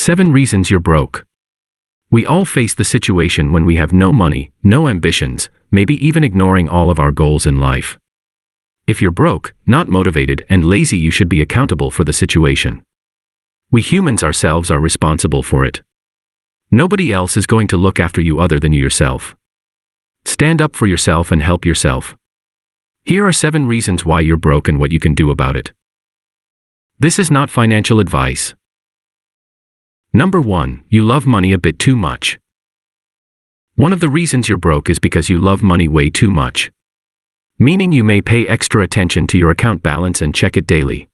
7 reasons you're broke. We all face the situation when we have no money, no ambitions, maybe even ignoring all of our goals in life. If you're broke, not motivated, and lazy, you should be accountable for the situation. We humans ourselves are responsible for it. Nobody else is going to look after you other than you yourself. Stand up for yourself and help yourself. Here are 7 reasons why you're broke and what you can do about it. This is not financial advice. Number 1, you love money a bit too much. One of the reasons you're broke is because you love money way too much. Meaning you may pay extra attention to your account balance and check it daily.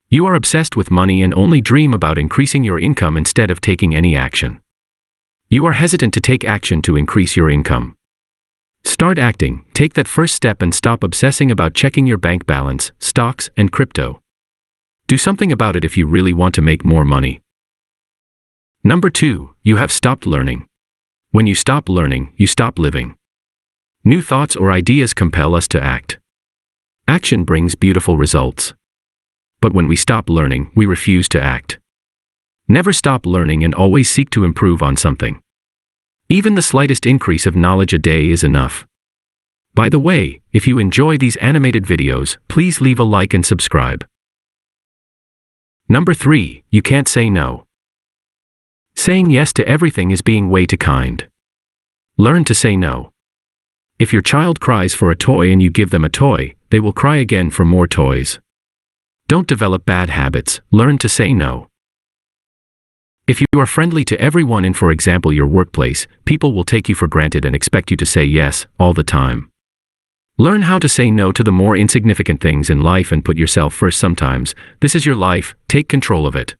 You are obsessed with money and only dream about increasing your income instead of taking any action. You are hesitant to take action to increase your income. Start acting, take that first step and stop obsessing about checking your bank balance, stocks, and crypto. Do something about it if you really want to make more money. Number 2, you have stopped learning. When you stop learning, you stop living. New thoughts or ideas compel us to act. Action brings beautiful results. But when we stop learning, we refuse to act. Never stop learning and always seek to improve on something. Even the slightest increase of knowledge a day is enough. By the way, if you enjoy these animated videos, please leave a like and subscribe. Number 3, you can't say no. Saying yes to everything is being way too kind. Learn to say no. If your child cries for a toy and you give them a toy, they will cry again for more toys. Don't develop bad habits, learn to say no. If you are friendly to everyone in, for example, your workplace, people will take you for granted and expect you to say yes all the time. Learn how to say no to the more insignificant things in life and put yourself first sometimes. This is your life, take control of it.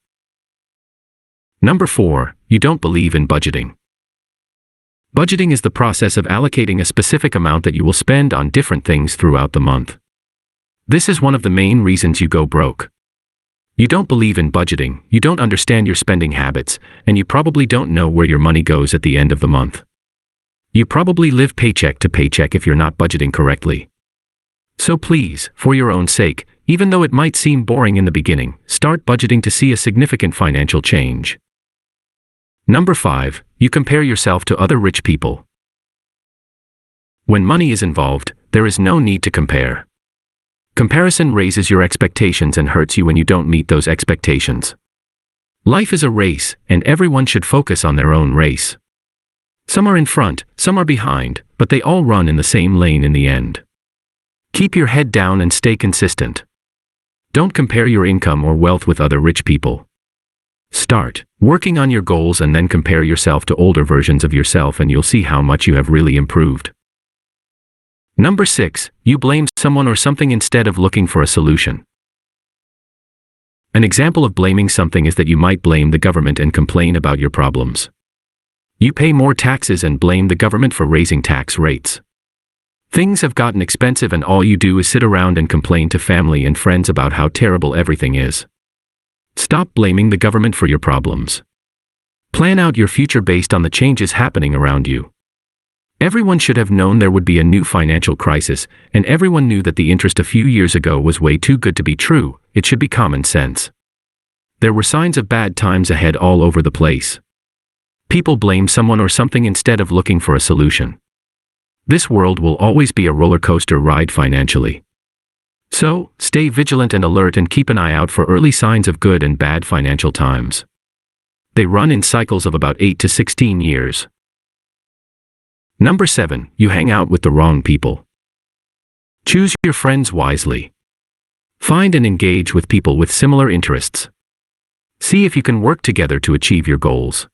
Number 4, you don't believe in budgeting. Budgeting is the process of allocating a specific amount that you will spend on different things throughout the month. This is one of the main reasons you go broke. You don't believe in budgeting, you don't understand your spending habits, and you probably don't know where your money goes at the end of the month. You probably live paycheck to paycheck if you're not budgeting correctly. So please, for your own sake, even though it might seem boring in the beginning, start budgeting to see a significant financial change. Number 5, you compare yourself to other rich people. When money is involved, there is no need to compare. Comparison raises your expectations and hurts you when you don't meet those expectations. Life is a race, and everyone should focus on their own race. Some are in front, some are behind, but they all run in the same lane in the end. Keep your head down and stay consistent. Don't compare your income or wealth with other rich people. Start working on your goals and then compare yourself to older versions of yourself and you'll see how much you have really improved. Number 6, you blame someone or something instead of looking for a solution. An example of blaming something is that you might blame the government and complain about your problems. You pay more taxes and blame the government for raising tax rates. Things have gotten expensive and all you do is sit around and complain to family and friends about how terrible everything is. Stop blaming the government for your problems. Plan out your future based on the changes happening around you. Everyone should have known there would be a new financial crisis, and everyone knew that the interest a few years ago was way too good to be true. It should be common sense. There were signs of bad times ahead all over the place. People blame someone or something instead of looking for a solution. This world will always be a roller coaster ride financially. So, stay vigilant and alert and keep an eye out for early signs of good and bad financial times. They run in cycles of about 8 to 16 years. Number 7, you hang out with the wrong people. Choose your friends wisely. Find and engage with people with similar interests. See if you can work together to achieve your goals.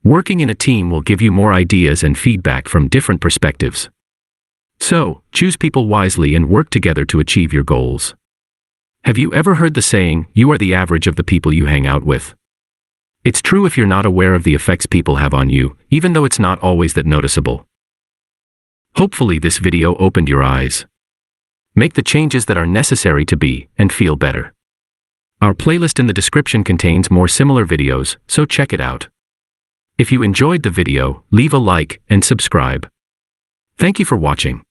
Working in a team will give you more ideas and feedback from different perspectives. So, choose people wisely and work together to achieve your goals. Have you ever heard the saying, you are the average of the people you hang out with? It's true if you're not aware of the effects people have on you, even though it's not always that noticeable. Hopefully this video opened your eyes. Make the changes that are necessary to be and feel better. Our playlist in the description contains more similar videos, so check it out. If you enjoyed the video, leave a like and subscribe. Thank you for watching.